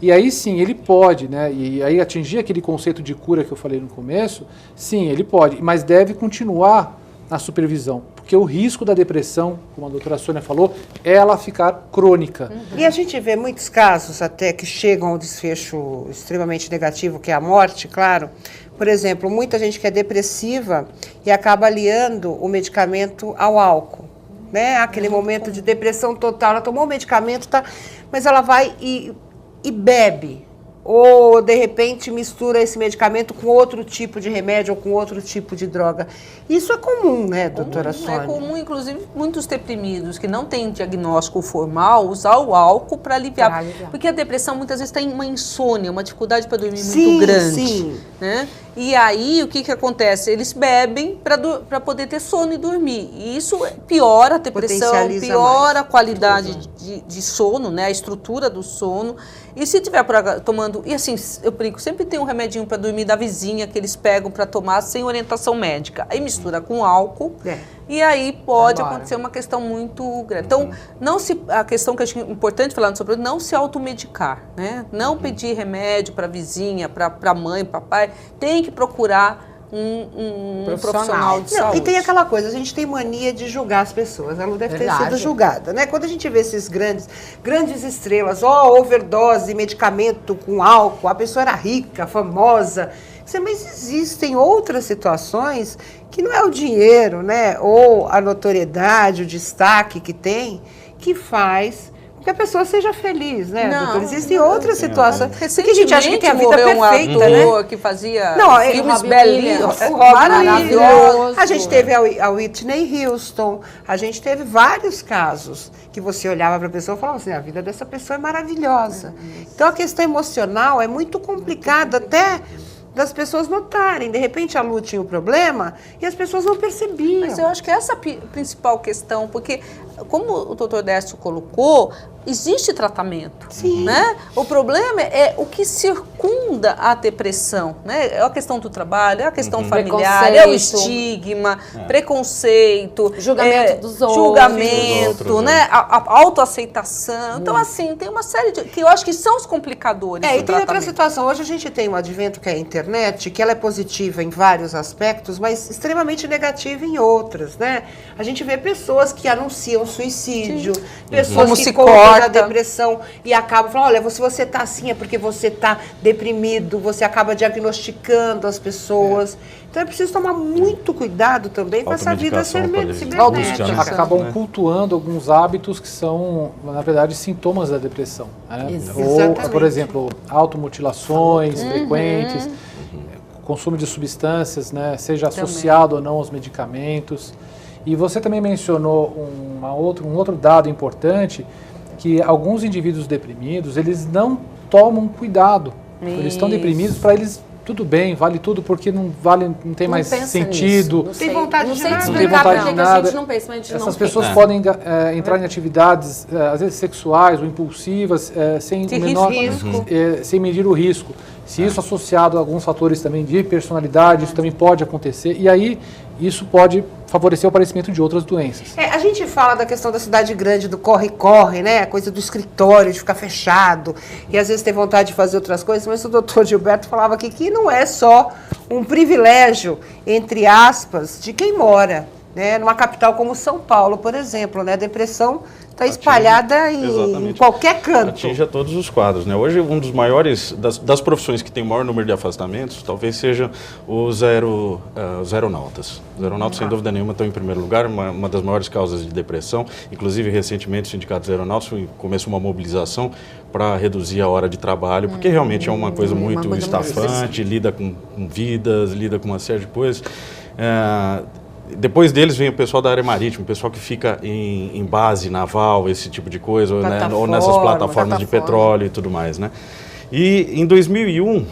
e aí sim, ele pode, né, e aí atingir aquele conceito de cura que eu falei no começo, sim, ele pode, mas deve continuar na supervisão, porque o risco da depressão, como a doutora Sônia falou, é ela ficar crônica. E a gente vê muitos casos até que chegam ao desfecho extremamente negativo, que é a morte, claro. Por exemplo, muita gente que é depressiva e acaba aliando o medicamento ao álcool. né? Aquele momento de depressão total, ela tomou o medicamento, tá, mas ela vai e bebe. Ou, de repente, mistura esse medicamento com outro tipo de remédio ou com outro tipo de droga. Isso é comum, né, doutora Sônia? É comum, inclusive, muitos deprimidos que não têm diagnóstico formal usar o álcool para aliviar. Porque a depressão, muitas vezes, tem uma insônia, uma dificuldade para dormir muito grande. Sim. Né? E aí, o que acontece? Eles bebem para poder ter sono e dormir. E isso piora a depressão, piora a qualidade de sono, né? A estrutura do sono. E se tiver tomando... E assim, eu brinco, sempre tem um remedinho para dormir da vizinha que eles pegam para tomar sem orientação médica. Aí mistura com álcool e aí pode acontecer uma questão muito grande. Então, a questão que eu acho importante falando sobre não se automedicar, né? Não pedir remédio para a vizinha, para a mãe, papai. Tem que procurar um profissional de saúde. E tem aquela coisa, a gente tem mania de julgar as pessoas. Ela não deve ter sido julgada, né? Quando a gente vê esses grandes estrelas, overdose, medicamento com álcool, a pessoa era rica, famosa. Mas existem outras situações que não é o dinheiro, né? Ou a notoriedade, o destaque que tem, que faz que a pessoa seja feliz, né, doutora? Existem outras situações. Recentemente, que a gente acha que tem a vida perfeita, um ator, né? que fazia filmes belíssimos, maravilhosos. A gente teve a Whitney Houston, a gente teve vários casos que você olhava para a pessoa e falava assim, a vida dessa pessoa é maravilhosa. Então, a questão emocional é muito complicada, até das pessoas notarem. De repente, a Lu tinha um problema e as pessoas não percebiam. Mas eu acho que essa é a principal questão, porque, como o doutor Décio colocou, existe tratamento. Sim. Né? O problema é o que circunda a depressão. Né? É a questão do trabalho, é a questão familiar, é o estigma, preconceito, julgamento dos outros. Julgamento, né? A autoaceitação. Então, assim, tem uma série de... que eu acho que são os complicadores do e tem outra tratamento. situação. Hoje a gente tem um advento que é a internet, que ela é positiva em vários aspectos, mas extremamente negativa em outros, né? A gente vê pessoas que anunciam suicídio, pessoas Como que se contam da depressão e acabam falando, olha, se você está assim é porque você está deprimido, você acaba diagnosticando as pessoas. Então é preciso tomar muito cuidado também com essa vida cibernética. Acabam cultuando alguns hábitos que são, na verdade, sintomas da depressão. Né? Ou, por exemplo, automutilações frequentes, consumo de substâncias, né, seja associado ou não aos medicamentos. E você também mencionou um outro dado importante, que alguns indivíduos deprimidos, eles não tomam cuidado. Eles estão deprimidos, para eles tudo bem, vale tudo porque não tem mais sentido. Não tem vontade de nada. Não tem vontade de nada. A gente não pensa, mas a gente Essas pessoas podem entrar em atividades, às vezes sexuais ou impulsivas, sem medir o risco. Se isso associado a alguns fatores também de personalidade, isso também pode acontecer. E aí, isso pode favorecer o aparecimento de outras doenças. A gente fala da questão da cidade grande, do corre-corre, né? A coisa do escritório, de ficar fechado, e às vezes ter vontade de fazer outras coisas, mas o doutor Gilberto falava aqui que não é só um privilégio, entre aspas, de quem mora, né? Numa capital como São Paulo, por exemplo, né? A depressão está espalhada em qualquer canto. Atinge a todos os quadros, né? Hoje, um dos maiores, das profissões que tem o maior número de afastamentos, talvez seja os aeronautas. Os aeronautas, sem dúvida nenhuma, estão em primeiro lugar, uma das maiores causas de depressão. Inclusive, recentemente, o Sindicato dos Aeronautas começou uma mobilização para reduzir a hora de trabalho, porque realmente é uma coisa muito estafante, lida com vidas, lida com uma série de coisas. Depois deles vem o pessoal da área marítima, o pessoal que fica em base naval, esse tipo de coisa, ou nessas plataformas de petróleo e tudo mais, né? E em 2001,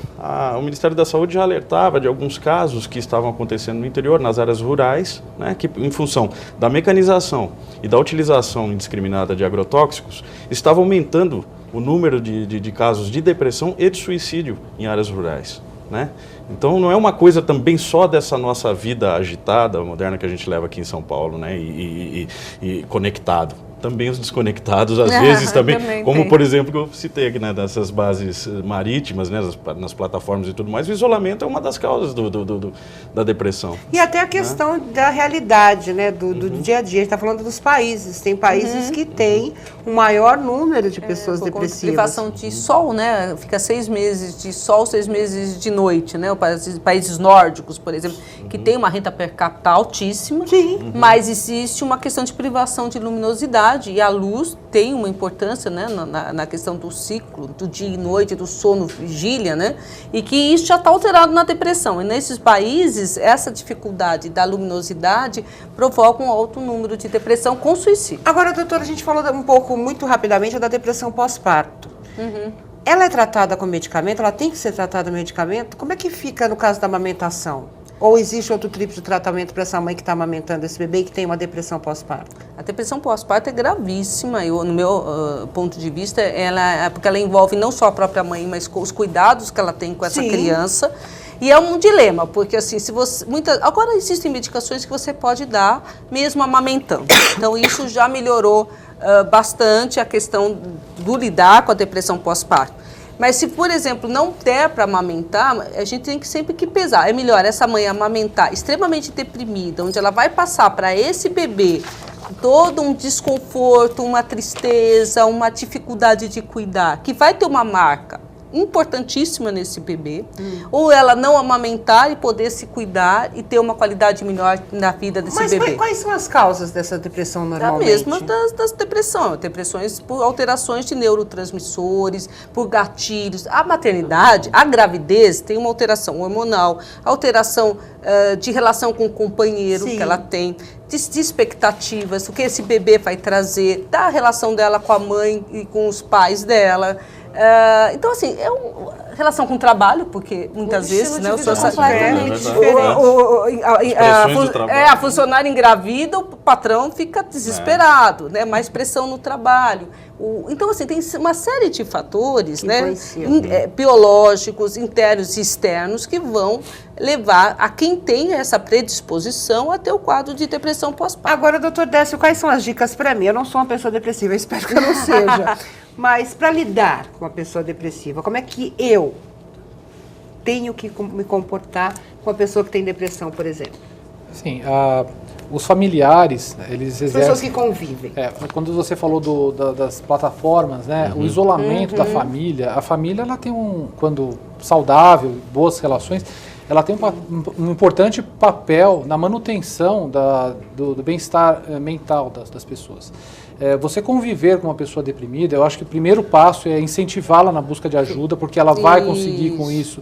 o Ministério da Saúde já alertava de alguns casos que estavam acontecendo no interior, nas áreas rurais, né, que em função da mecanização e da utilização indiscriminada de agrotóxicos, estava aumentando o número de casos de depressão e de suicídio em áreas rurais. Né? Então não é uma coisa também só dessa nossa vida agitada, moderna, que a gente leva aqui em São Paulo, né? E conectado. também os desconectados, às vezes também como tem. por exemplo, que eu citei aqui, né, dessas bases marítimas, né, nas plataformas e tudo mais, o isolamento é uma das causas da depressão. E até a questão da realidade, né, do dia a dia. A gente está falando dos países. Tem países que têm um maior número de pessoas depressivas. Privação de sol, né? Fica 6 meses de sol, 6 meses de noite, né? Países nórdicos, por exemplo, que tem uma renda per capita altíssima, mas existe uma questão de privação de luminosidade, e a luz tem uma importância, né, na questão do ciclo, do dia e noite, do sono, vigília, né, e que isso já está alterado na depressão. E nesses países, essa dificuldade da luminosidade provoca um alto número de depressão com suicídio. Agora, doutora, a gente falou um pouco, muito rapidamente, da depressão pós-parto. Ela é tratada com medicamento? Ela tem que ser tratada com medicamento? Como é que fica no caso da amamentação? Ou existe outro tipo de tratamento para essa mãe que está amamentando esse bebê e que tem uma depressão pós-parto? A depressão pós-parto é gravíssima. No meu ponto de vista, porque ela envolve não só a própria mãe, mas os cuidados que ela tem com essa criança. E é um dilema, porque assim, agora existem medicações que você pode dar mesmo amamentando. Então isso já melhorou bastante a questão do lidar com a depressão pós-parto. Mas se, por exemplo, não der para amamentar, a gente tem que sempre que pesar. É melhor essa mãe amamentar extremamente deprimida, onde ela vai passar para esse bebê todo um desconforto, uma tristeza, uma dificuldade de cuidar, que vai ter uma marca importantíssima nesse bebê, ou ela não amamentar e poder se cuidar e ter uma qualidade melhor na vida desse bebê. Mas quais são as causas dessa depressão normalmente? A mesma das depressões. Depressões por alterações de neurotransmissores, por gatilhos. A maternidade, a gravidez tem uma alteração hormonal, alteração de relação com o companheiro que ela tem, de expectativas, o que esse bebê vai trazer, da relação dela com a mãe e com os pais dela. Então, assim, é uma relação com o trabalho, porque muitas vezes, né, o seu completamente a funcionária engravida, o patrão fica desesperado, né, mais pressão no trabalho. Então, assim, tem uma série de fatores, né, biológicos, internos e externos, que vão levar a quem tem essa predisposição a ter o quadro de depressão pós-parto. Agora, doutor Décio, quais são as dicas para mim? Eu não sou uma pessoa depressiva, eu espero que eu não seja. Mas para lidar com uma pessoa depressiva, como é que eu tenho que me comportar com uma pessoa que tem depressão, por exemplo? Sim, os familiares, eles exercem... Pessoas que convivem. Quando você falou das plataformas, né, o isolamento da família, a família ela tem quando saudável, boas relações, ela tem um importante papel na manutenção do bem-estar mental das pessoas. Você conviver com uma pessoa deprimida, eu acho que o primeiro passo é incentivá-la na busca de ajuda, porque ela vai conseguir com isso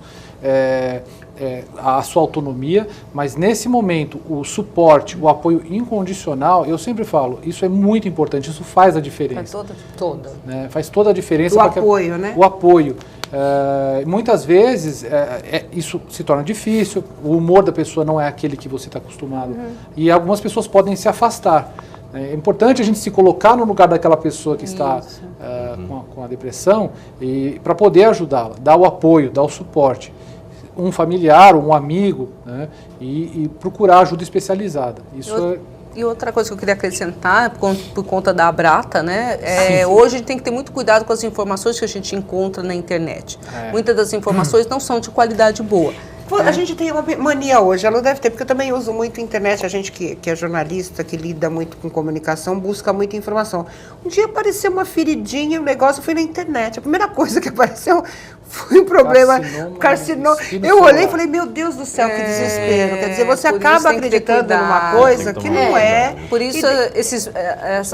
a sua autonomia, mas nesse momento o suporte, o apoio incondicional, eu sempre falo, isso é muito importante, isso faz a diferença. Faz toda. Né? Faz toda a diferença. O apoio, né? O apoio. Muitas vezes isso se torna difícil, o humor da pessoa não é aquele que você está acostumado, e algumas pessoas podem se afastar. É importante a gente se colocar no lugar daquela pessoa que está com a depressão e para poder ajudá-la, dar o apoio, dar o suporte. Um familiar, um amigo, né, e procurar ajuda especializada. E outra coisa que eu queria acrescentar, por conta da Abrata, né? Hoje a gente tem que ter muito cuidado com as informações que a gente encontra na internet. Muitas das informações não são de qualidade boa. A gente tem uma mania hoje, ela deve ter, porque eu também uso muito a internet, a gente que é jornalista, que lida muito com comunicação, busca muita informação. Um dia apareceu uma feridinha e o negócio foi na internet. A primeira coisa que apareceu foi um problema, carcinoma. Eu olhei e falei, meu Deus do céu, que desespero. Quer dizer, você acaba acreditando numa coisa que não é. Por isso, essas...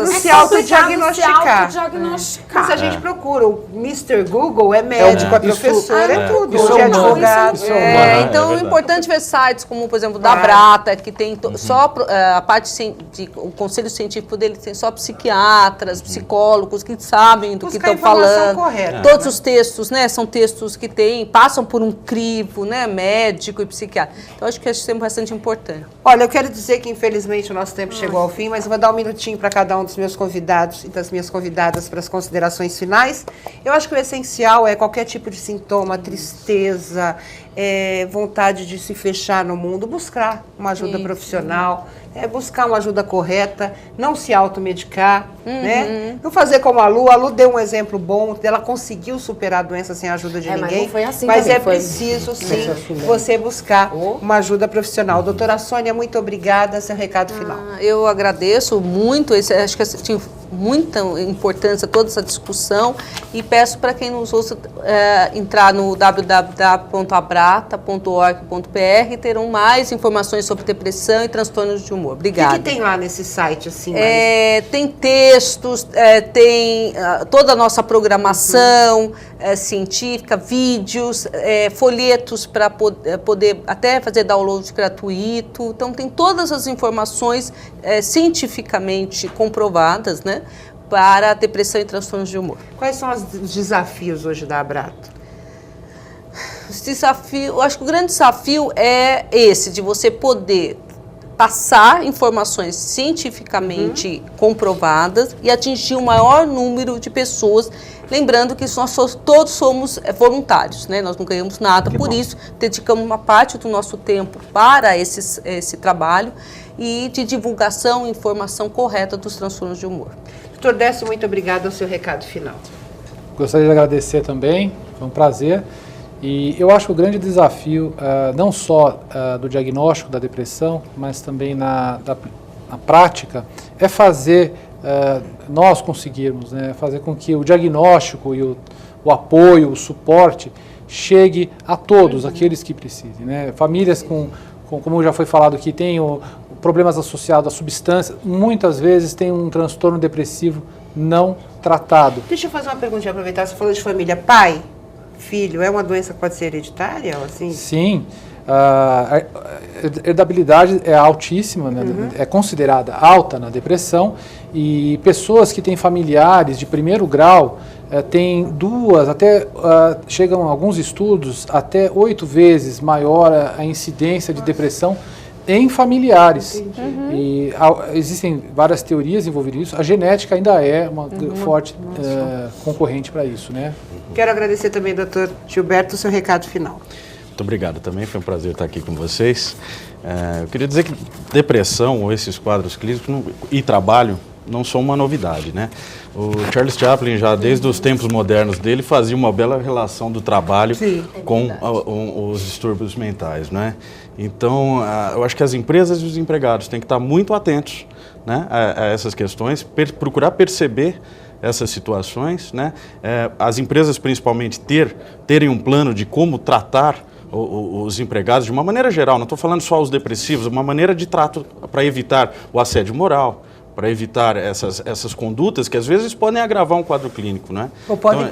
se autodiagnosticar. Se a gente procura, o Mr. Google é médico, é professor, é tudo. Isso é advogado. Então, é importante ver sites como, por exemplo, da Abrata, que tem só a parte o conselho científico dele tem só psiquiatras, psicólogos que sabem do que estão falando. Correta, todos os textos, né, são textos que passam por um crivo, né, médico e psiquiatra. Então, acho que isso é bastante importante. Olha, eu quero dizer que, infelizmente, o nosso tempo chegou ao fim, mas eu vou dar um minutinho para cada um dos meus convidados e das minhas convidadas para as considerações finais. Eu acho que o essencial é qualquer tipo de sintoma, tristeza, vontade de se fechar no mundo, buscar uma ajuda profissional, buscar uma ajuda correta, não se automedicar, né? Não fazer como a Lu deu um exemplo bom, ela conseguiu superar a doença sem a ajuda de ninguém, mas não foi assim mas também, preciso sim você buscar uma ajuda profissional. Doutora Sônia, muito obrigada, seu recado final. Eu agradeço muito, acho que tinha muita importância toda essa discussão e peço para quem nos ouça entrar no www.abrata.org.br e terão mais informações sobre depressão e transtornos de humor. Obrigada. O que tem lá nesse site? Assim, tem textos, tem toda a nossa programação científica, vídeos, folhetos para poder até fazer download gratuito. Então, tem todas as informações cientificamente comprovadas, né, para a depressão e transtornos de humor. Quais são os desafios hoje da Abrata? Eu acho que o grande desafio é esse, de você poder passar informações cientificamente comprovadas e atingir o maior número de pessoas, lembrando que nós todos somos voluntários, né? Nós não ganhamos nada, por isso dedicamos uma parte do nosso tempo para esse trabalho e de divulgação e informação correta dos transtornos de humor. Doutor Décio, muito obrigado. Ao seu recado final. Gostaria de agradecer também, foi um prazer. E eu acho que o grande desafio, não só do diagnóstico da depressão, mas também na prática, é fazer nós conseguirmos, né, fazer com que o diagnóstico e o apoio, o suporte chegue a todos aqueles que precisem, né? Famílias como já foi falado aqui, têm problemas associados à substância, muitas vezes tem um transtorno depressivo não tratado. Deixa eu fazer uma perguntinha, aproveitar, você falou de família. Pai, filho, é uma doença que pode ser hereditária? Ou assim? Sim, a heredabilidade é altíssima, né? É considerada alta na depressão, e pessoas que têm familiares de primeiro grau têm chegam alguns estudos, até 8 vezes maior a incidência de depressão em familiares. E existem várias teorias envolvidas nisso. A genética ainda é uma forte concorrente para isso, né? Quero agradecer também, doutor Gilberto, o seu recado final. Muito obrigado também, foi um prazer estar aqui com vocês. Eu queria dizer que depressão ou esses quadros clínicos e trabalho não são uma novidade, né? O Charles Chaplin, já desde os tempos modernos dele, fazia uma bela relação do trabalho com os distúrbios mentais, né? Então, eu acho que as empresas e os empregados têm que estar muito atentos, né, a essas questões, procurar perceber essas situações, né? As empresas, principalmente, terem um plano de como tratar os empregados de uma maneira geral, não estou falando só os depressivos, uma maneira de trato para evitar o assédio moral, para evitar essas condutas que às vezes podem agravar um quadro clínico, né? Ou podem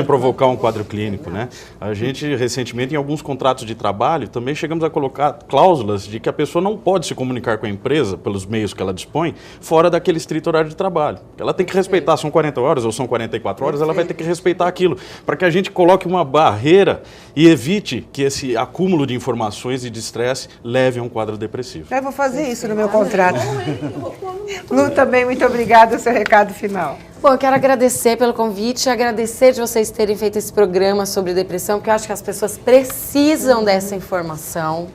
provocar um quadro clínico, né? A gente, recentemente, em alguns contratos de trabalho, também chegamos a colocar cláusulas de que a pessoa não pode se comunicar com a empresa, pelos meios que ela dispõe, fora daquele estrito horário de trabalho. Ela tem que respeitar, são 40 horas ou são 44 horas, ela vai ter que respeitar aquilo, para que a gente coloque uma barreira e evite que esse acúmulo de informações e de estresse leve a um quadro depressivo. Eu vou fazer isso no meu contrato. Lu, também, muito obrigada, seu recado final. Bom, eu quero agradecer pelo convite, agradecer de vocês terem feito esse programa sobre depressão, porque eu acho que as pessoas precisam dessa informação.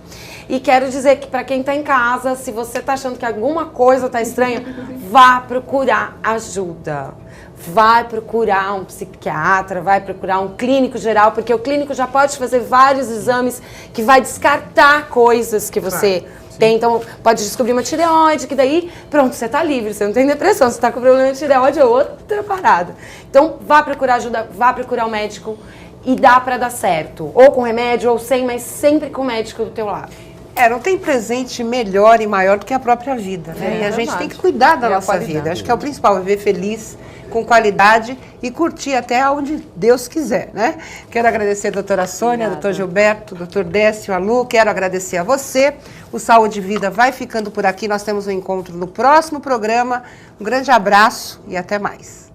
E quero dizer que para quem está em casa, se você está achando que alguma coisa está estranha, vá procurar ajuda. Vai procurar um psiquiatra, vai procurar um clínico geral, porque o clínico já pode fazer vários exames que vai descartar coisas que você tem. Então, pode descobrir uma tireoide, que daí, pronto, você está livre, você não tem depressão, você está com problema de tireoide, é outra parada. Então, vá procurar ajuda, vá procurar um médico e dá para dar certo. Ou com remédio, ou sem, mas sempre com o médico do teu lado. Não tem presente melhor e maior do que a própria vida, né? E a gente tem que cuidar da nossa vida. Acho que é o principal, viver feliz, com qualidade e curtir até onde Deus quiser, né? Quero agradecer a doutora Sônia, doutor Gilberto, doutor Décio, a Lu, quero agradecer a você. O Saúde e Vida vai ficando por aqui, nós temos um encontro no próximo programa. Um grande abraço e até mais.